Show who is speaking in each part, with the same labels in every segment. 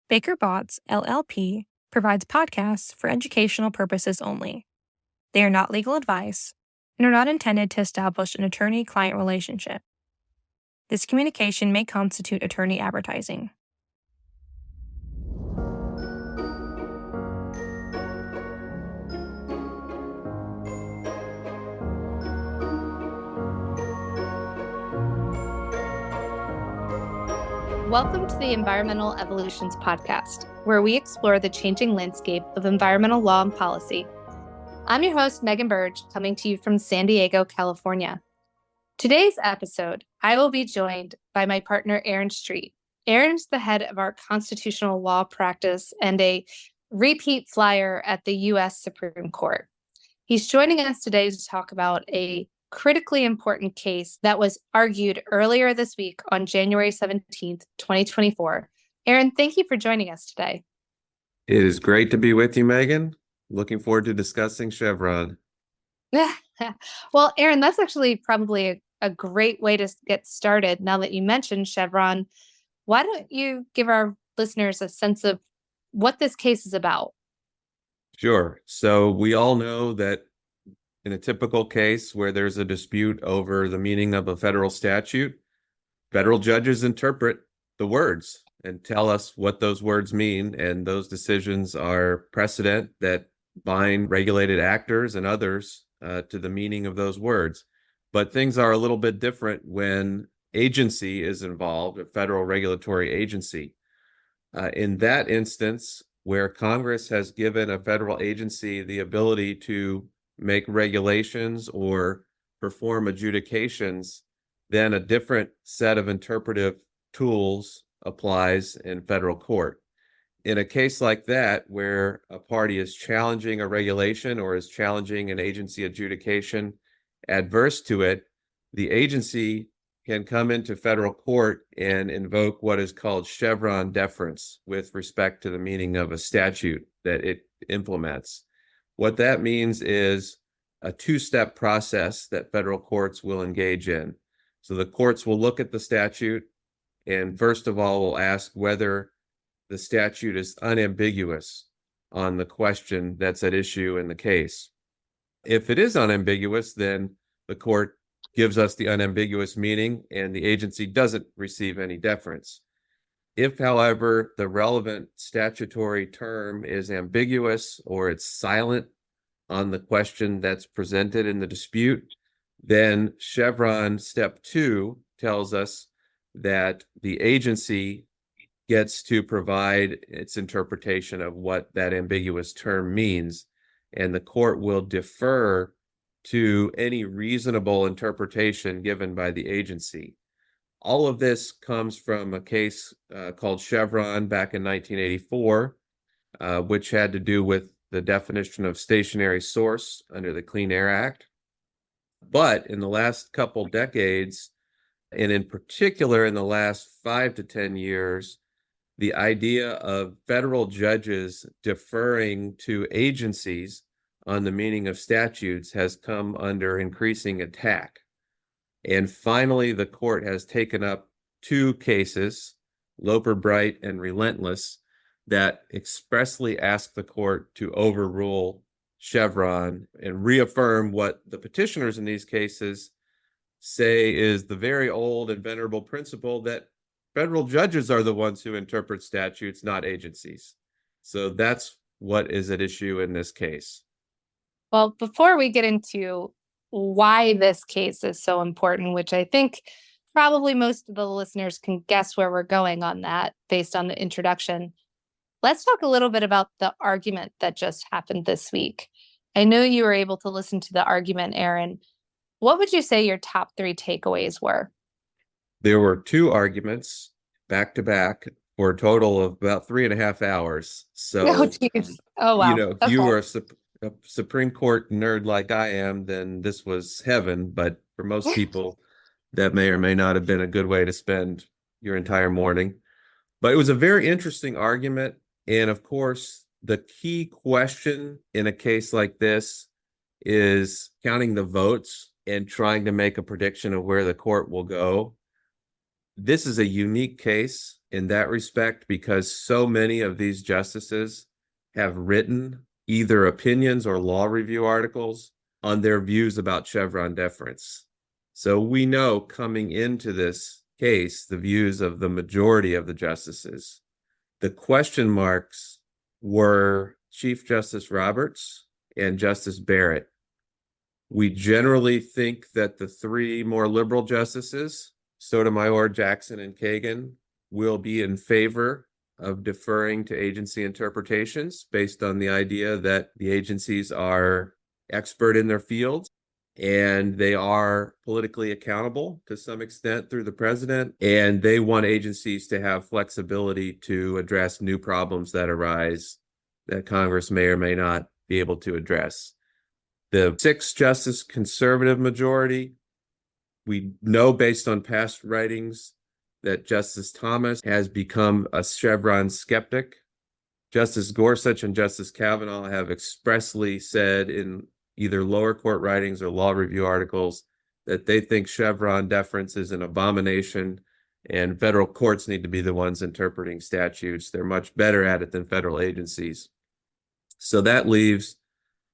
Speaker 1: Baker Botts, LLP, provides podcasts for educational purposes only. They are not legal advice and are not intended to establish an attorney-client relationship. This communication may constitute attorney advertising.
Speaker 2: Welcome to the Environmental Evolutions Podcast, where we explore the changing landscape of environmental law and policy. I'm your host, Megan Burge, coming to you from San Diego, California. Today's episode, I will be joined by my partner, Aaron Streett. Aaron's the head of our constitutional law practice and a repeat flyer at the U.S. Supreme Court. He's joining us today to talk about a critically important case that was argued earlier this week on January 17th, 2024. Aaron, thank you for joining us today.
Speaker 3: It is great to be with you, Megan. Looking forward to discussing Chevron.
Speaker 2: Well, Aaron, that's actually probably a great way to get started. Now that you mentioned Chevron, why don't you give our listeners a sense of what this case is about?
Speaker 3: Sure. So we all know that in a typical case where there's a dispute over the meaning of a federal statute, federal judges interpret the words and tell us what those words mean. And those decisions are precedent that bind regulated actors and others to the meaning of those words. But things are a little bit different when agency is involved, a federal regulatory agency. In that instance, where Congress has given a federal agency the ability to make regulations or perform adjudications, then a different set of interpretive tools applies in federal court. In a case like that, where a party is challenging a regulation or is challenging an agency adjudication adverse to it, the agency can come into federal court and invoke what is called Chevron deference with respect to the meaning of a statute that it implements. What that means is a two-step process that federal courts will engage in. So the courts will look at the statute and first of all will ask whether the statute is unambiguous on the question that's at issue in the case. If it is unambiguous, then the court gives us the unambiguous meaning and the agency doesn't receive any deference. If, however, the relevant statutory term is ambiguous or it's silent on the question that's presented in the dispute, then Chevron step 2 tells us that the agency gets to provide its interpretation of what that ambiguous term means, and the court will defer to any reasonable interpretation given by the agency. All of this comes from a case called Chevron back in 1984, which had to do with the definition of stationary source under the Clean Air Act. But in the last couple decades, and in particular in the last 5 to 10 years, the idea of federal judges deferring to agencies on the meaning of statutes has come under increasing attack. And finally, the court has taken up 2 cases, Loper Bright and Relentless, that expressly ask the court to overrule Chevron and reaffirm what the petitioners in these cases say is the very old and venerable principle that federal judges are the ones who interpret statutes, not agencies. So that's what is at issue in this case.
Speaker 2: Well, before we get into why this case is so important, which I think probably most of the listeners can guess where we're going on that based on the introduction, let's talk a little bit about the argument that just happened this week. I know you were able to listen to the argument, Aaron. What would you say your top 3 takeaways were?
Speaker 3: There were 2 arguments back to back for a total of about 3.5 hours. So,
Speaker 2: Oh, geez. Oh, wow.
Speaker 3: If you were a Supreme Court nerd like I am, then this was heaven. But for most people, that may or may not have been a good way to spend your entire morning. But it was a very interesting argument. And of course, the key question in a case like this is counting the votes and trying to make a prediction of where the court will go. This is a unique case in that respect because so many of these justices have written either opinions or law review articles on their views about Chevron deference. So we know coming into this case the views of the majority of the justices. The question marks were Chief Justice Roberts and Justice Barrett. We generally think that the three more liberal justices, Sotomayor, Jackson, and Kagan, will be in favor of deferring to agency interpretations based on the idea that the agencies are expert in their fields and they are politically accountable to some extent through the president, and they want agencies to have flexibility to address new problems that arise that Congress may or may not be able to address. The 6-justice conservative majority, we know based on past writings that Justice Thomas has become a Chevron skeptic. Justice Gorsuch and Justice Kavanaugh have expressly said in either lower court writings or law review articles that they think Chevron deference is an abomination and federal courts need to be the ones interpreting statutes. They're much better at it than federal agencies. So that leaves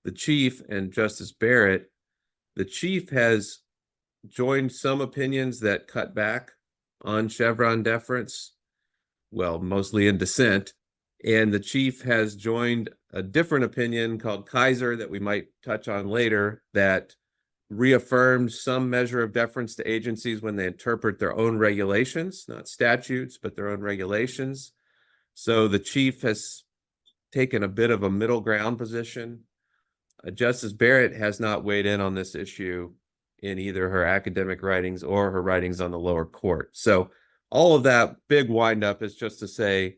Speaker 3: the Chief and Justice Barrett. The Chief has joined some opinions that cut back on Chevron deference, well, mostly in dissent. And the Chief has joined a different opinion called Kaiser that we might touch on later that reaffirms some measure of deference to agencies when they interpret their own regulations, not statutes, but their own regulations. So the Chief has taken a bit of a middle ground position. Justice Barrett has not weighed in on this issue in either her academic writings or her writings on the lower court. So all of that big windup is just to say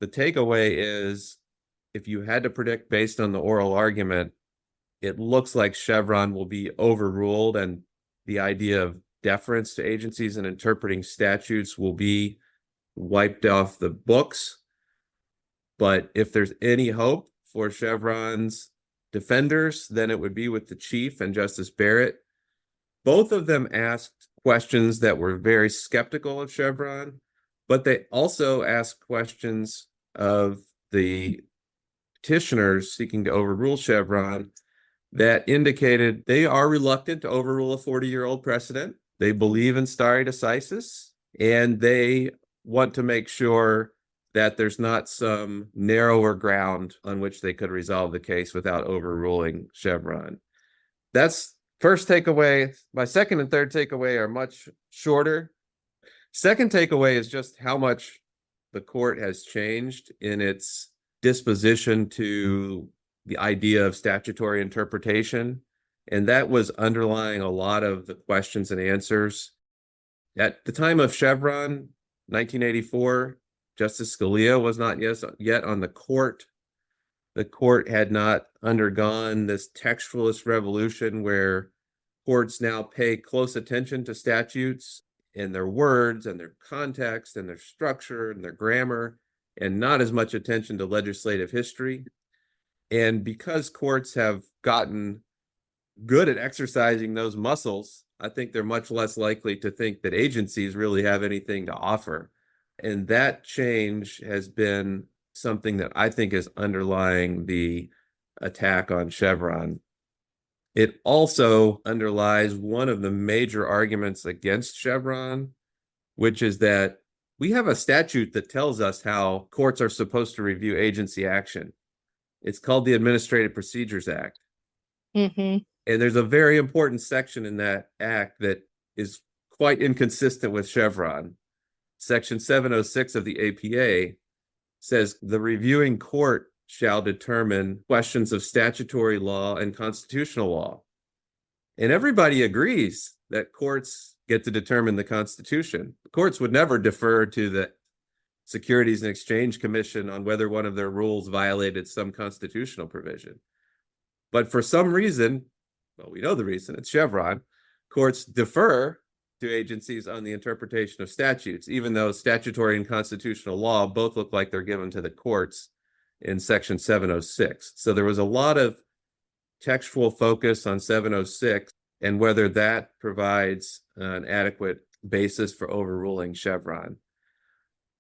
Speaker 3: the takeaway is if you had to predict based on the oral argument, it looks like Chevron will be overruled and the idea of deference to agencies and interpreting statutes will be wiped off the books. But if there's any hope for Chevron's defenders, then it would be with the Chief and Justice Barrett. Both of them asked questions that were very skeptical of Chevron, but they also asked questions of the petitioners seeking to overrule Chevron that indicated they are reluctant to overrule a 40-year-old precedent. They believe in stare decisis, and they want to make sure that there's not some narrower ground on which they could resolve the case without overruling Chevron. That's first takeaway. My second and third takeaway are much shorter. Second takeaway is just how much the court has changed in its disposition to the idea of statutory interpretation. And that was underlying a lot of the questions and answers. At the time of Chevron, 1984, Justice Scalia was not yet on the court. The court had not undergone this textualist revolution where courts now pay close attention to statutes and their words and their context and their structure and their grammar, and not as much attention to legislative history. And because courts have gotten good at exercising those muscles, I think they're much less likely to think that agencies really have anything to offer. And that change has been something that I think is underlying the attack on Chevron. It also underlies one of the major arguments against Chevron, which is that we have a statute that tells us how courts are supposed to review agency action. It's called the Administrative Procedures Act.
Speaker 2: Mm-hmm.
Speaker 3: And there's a very important section in that act that is quite inconsistent with Chevron. Section 706 of the APA says the reviewing court shall determine questions of statutory law and constitutional law. And everybody agrees that courts get to determine the Constitution. The courts would never defer to the Securities and Exchange Commission on whether one of their rules violated some constitutional provision. But for some reason, well, we know the reason, it's Chevron, courts defer to agencies on the interpretation of statutes, even though statutory and constitutional law both look like they're given to the courts in Section 706. So there was a lot of textual focus on 706 and whether that provides an adequate basis for overruling Chevron.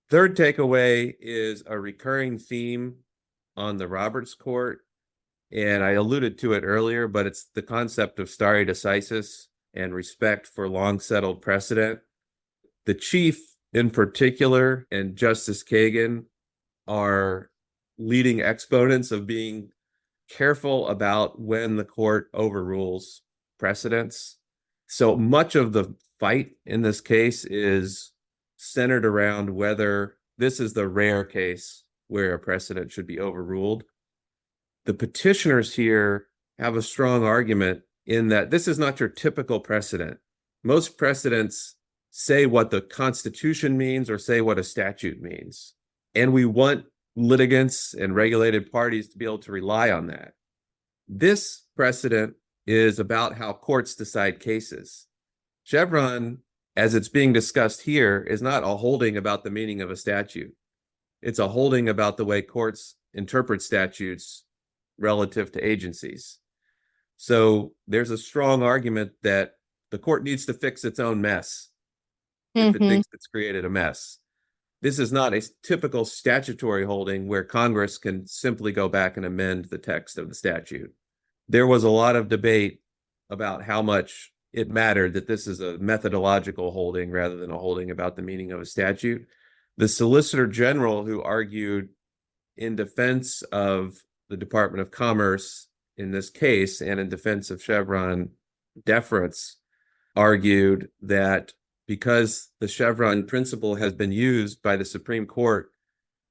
Speaker 3: Third takeaway is a recurring theme on the Roberts Court, and I alluded to it earlier, but it's the concept of stare decisis and respect for long-settled precedent. The Chief in particular and Justice Kagan are leading exponents of being careful about when the court overrules precedents. So much of the fight in this case is centered around whether this is the rare case where a precedent should be overruled. The petitioners here have a strong argument in that this is not your typical precedent. Most precedents say what the Constitution means or say what a statute means. And we want litigants and regulated parties to be able to rely on that. This precedent is about how courts decide cases. Chevron, as it's being discussed here, is not a holding about the meaning of a statute. It's a holding about the way courts interpret statutes relative to agencies. So there's a strong argument that the court needs to fix its own mess if it thinks it's created a mess. This is not a typical statutory holding where Congress can simply go back and amend the text of the statute. There was a lot of debate about how much it mattered that this is a methodological holding rather than a holding about the meaning of a statute. The Solicitor General, who argued in defense of the Department of Commerce in this case and in defense of Chevron deference, argued that because the Chevron principle has been used by the Supreme Court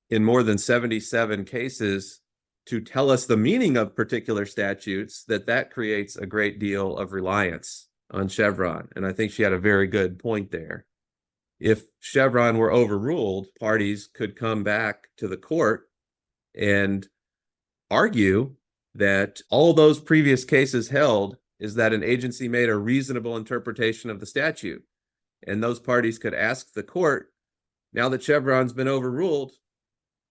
Speaker 3: in more than 77 cases to tell us the meaning of particular statutes, that creates a great deal of reliance on Chevron. And I think she had a very good point there. If Chevron were overruled, parties could come back to the court and argue that all those previous cases held is that an agency made a reasonable interpretation of the statute. And those parties could ask the court, now that Chevron's been overruled,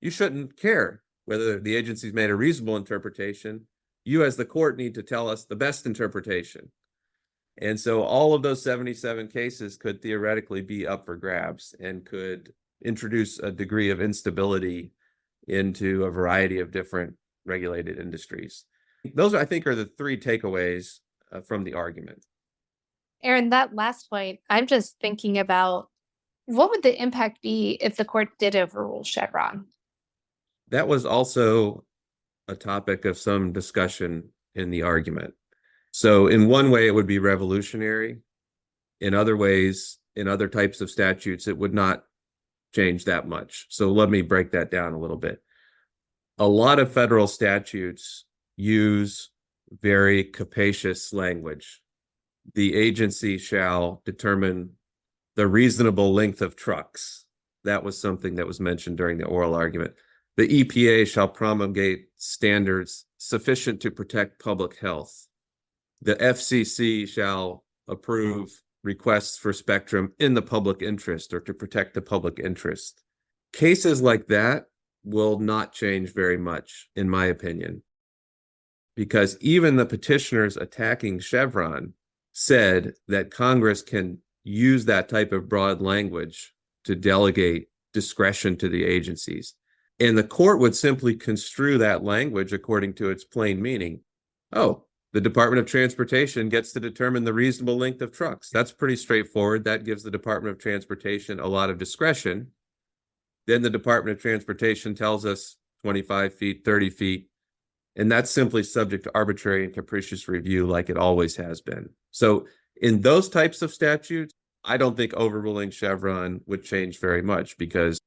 Speaker 3: you shouldn't care whether the agency's made a reasonable interpretation. You as the court need to tell us the best interpretation. And so all of those 77 cases could theoretically be up for grabs and could introduce a degree of instability into a variety of different regulated industries. Those, I think, are the three takeaways from the argument.
Speaker 2: Aaron, that last point, I'm just thinking about what would the impact be if the court did overrule Chevron?
Speaker 3: That was also a topic of some discussion in the argument. So in one way, it would be revolutionary. In other ways, in other types of statutes, it would not change that much. So let me break that down a little bit. A lot of federal statutes use very capacious language. The agency shall determine the reasonable length of trucks. That was something that was mentioned during the oral argument. The EPA shall promulgate standards sufficient to protect public health. The FCC shall approve requests for spectrum in the public interest or to protect the public interest. Cases like that will not change very much, in my opinion, because even the petitioners attacking Chevron said that Congress can use that type of broad language to delegate discretion to the agencies. And the court would simply construe that language according to its plain meaning. Oh, the Department of Transportation gets to determine the reasonable length of trucks. That's pretty straightforward. That gives the Department of Transportation a lot of discretion. Then the Department of Transportation tells us 25 feet, 30 feet, and that's simply subject to arbitrary and capricious review like it always has been. So in those types of statutes, I don't think overruling Chevron would change very much because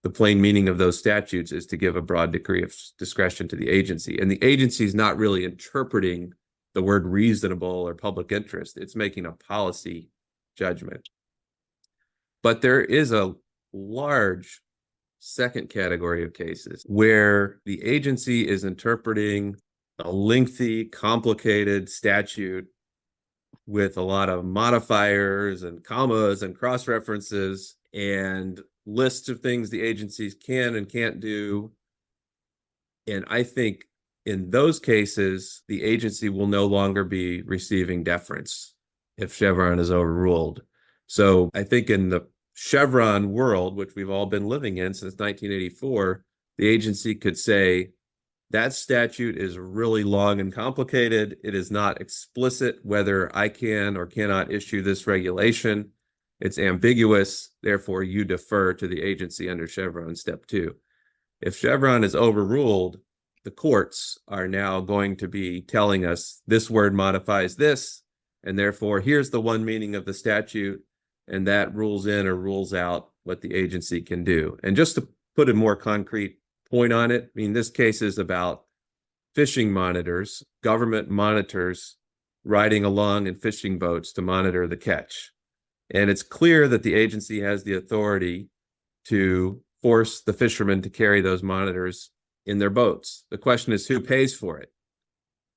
Speaker 3: the plain meaning of those statutes is to give a broad degree of discretion to the agency. And the agency is not really interpreting the word reasonable or public interest. It's making a policy judgment. But there is a large second category of cases where the agency is interpreting a lengthy, complicated statute with a lot of modifiers and commas and cross-references and lists of things the agencies can and can't do. And I think in those cases, the agency will no longer be receiving deference if Chevron is overruled. So I think in the Chevron world, which we've all been living in since 1984, the agency could say, that statute is really long and complicated. It is not explicit whether I can or cannot issue this regulation. It's ambiguous. Therefore, you defer to the agency under Chevron Step 2. If Chevron is overruled, the courts are now going to be telling us this word modifies this, and therefore here's the one meaning of the statute, and that rules in or rules out what the agency can do. And just to put a more concrete point on it, I mean, this case is about fishing monitors, government monitors riding along in fishing boats to monitor the catch. And it's clear that the agency has the authority to force the fishermen to carry those monitors in their boats. The question is, who pays for it?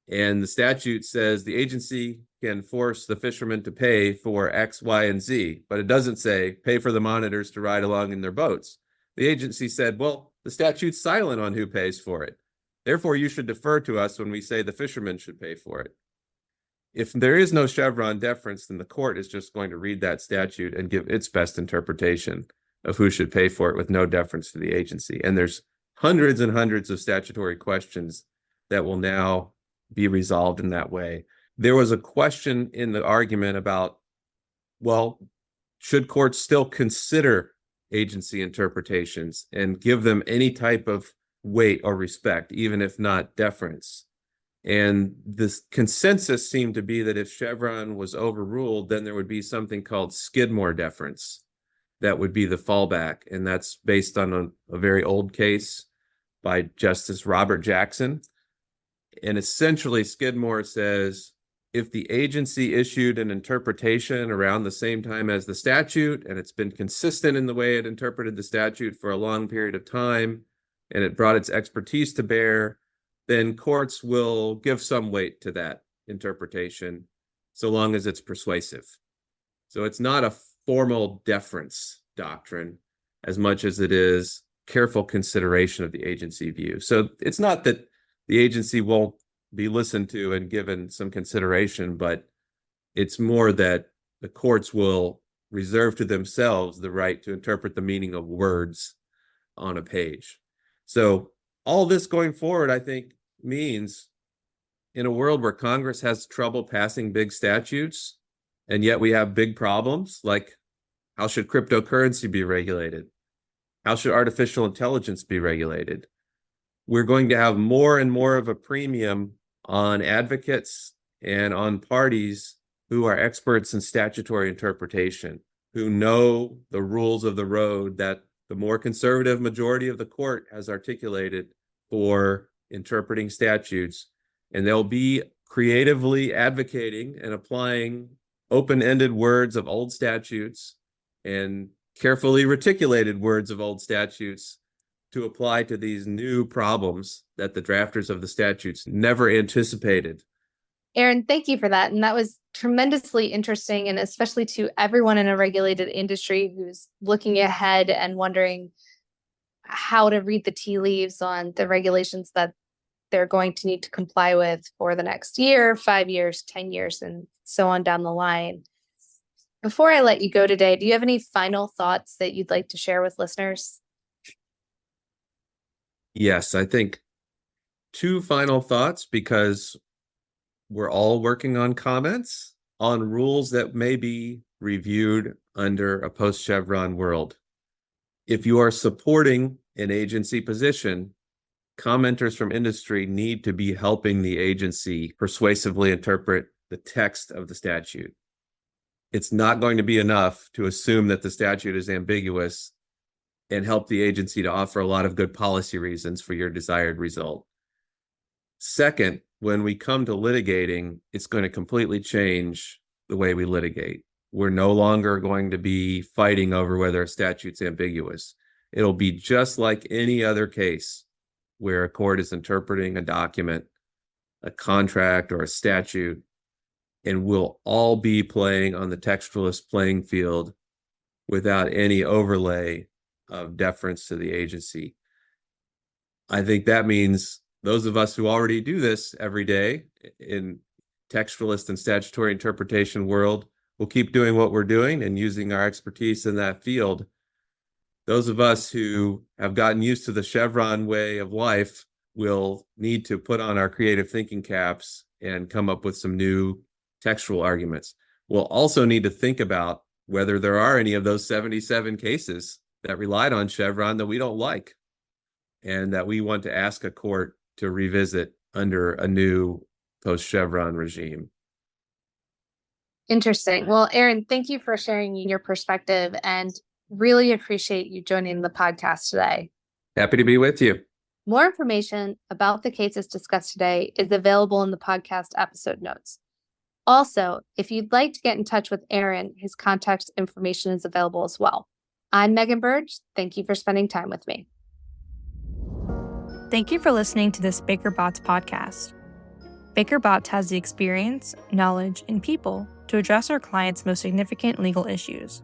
Speaker 3: And the statute says the agency can force the fishermen to pay for X, Y, and Z, but it doesn't say pay for the monitors to ride along in their boats. The agency said, well, the statute's silent on who pays for it. Therefore, you should defer to us when we say the fishermen should pay for it. If there is no Chevron deference, then the court is just going to read that statute and give its best interpretation of who should pay for it with no deference to the agency. And there's hundreds and hundreds of statutory questions that will now be resolved in that way. There was a question in the argument about, well, should courts still consider agency interpretations and give them any type of weight or respect, even if not deference? And this consensus seemed to be that if Chevron was overruled, then there would be something called Skidmore deference that would be the fallback. And that's based on a very old case by Justice Robert Jackson. And essentially, Skidmore says, if the agency issued an interpretation around the same time as the statute, and it's been consistent in the way it interpreted the statute for a long period of time, and it brought its expertise to bear, then courts will give some weight to that interpretation, so long as it's persuasive. So it's not a formal deference doctrine as much as it is careful consideration of the agency view. So it's not that the agency won't be listened to and given some consideration, but it's more that the courts will reserve to themselves the right to interpret the meaning of words on a page. So all this going forward, I think, means in a world where Congress has trouble passing big statutes, and yet we have big problems, like how should cryptocurrency be regulated? How should artificial intelligence be regulated? We're going to have more and more of a premium on advocates and on parties who are experts in statutory interpretation, who know the rules of the road that the more conservative majority of the court has articulated for interpreting statutes. And they'll be creatively advocating and applying open-ended words of old statutes and carefully reticulated words of old statutes to apply to these new problems that the drafters of the statutes never anticipated.
Speaker 2: Aaron, thank you for that. And that was tremendously interesting, and especially to everyone in a regulated industry who's looking ahead and wondering how to read the tea leaves on the regulations that they're going to need to comply with for the next year, 5 years, 10 years, and so on down the line. Before I let you go today, do you have any final thoughts that you'd like to share with listeners?
Speaker 3: Yes, I think two final thoughts, because we're all working on comments on rules that may be reviewed under a post-Chevron world. If you are supporting an agency position, commenters from industry need to be helping the agency persuasively interpret the text of the statute. It's not going to be enough to assume that the statute is ambiguous and help the agency to offer a lot of good policy reasons for your desired result. Second, when we come to litigating, it's going to completely change the way we litigate. We're no longer going to be fighting over whether a statute's ambiguous. It'll be just like any other case where a court is interpreting a document, a contract, or a statute, and we'll all be playing on the textualist playing field without any overlay of deference to the agency. I think that means those of us who already do this every day in textualist and statutory interpretation world we'll keep doing what we're doing and using our expertise in that field. Those of us who have gotten used to the Chevron way of life will need to put on our creative thinking caps and come up with some new textual arguments. We'll also need to think about whether there are any of those 77 cases that relied on Chevron that we don't like and that we want to ask a court to revisit under a new post-Chevron regime.
Speaker 2: Interesting. Well, Aaron, thank you for sharing your perspective and really appreciate you joining the podcast today.
Speaker 3: Happy to be with you.
Speaker 2: More information about the cases discussed today is available in the podcast episode notes. Also, if you'd like to get in touch with Aaron, his contact information is available as well. I'm Megan Burge. Thank you for spending time with me.
Speaker 1: Thank you for listening to this Baker Botts podcast. Baker Botts has the experience, knowledge, and people to address our clients' most significant legal issues.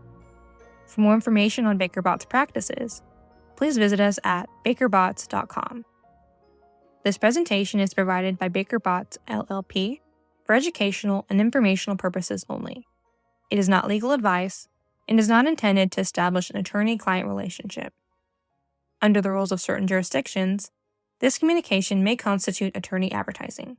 Speaker 1: For more information on Baker Botts practices, please visit us at bakerbotts.com. This presentation is provided by Baker Botts, LLP, for educational and informational purposes only. It is not legal advice and is not intended to establish an attorney-client relationship. Under the rules of certain jurisdictions, this communication may constitute attorney advertising.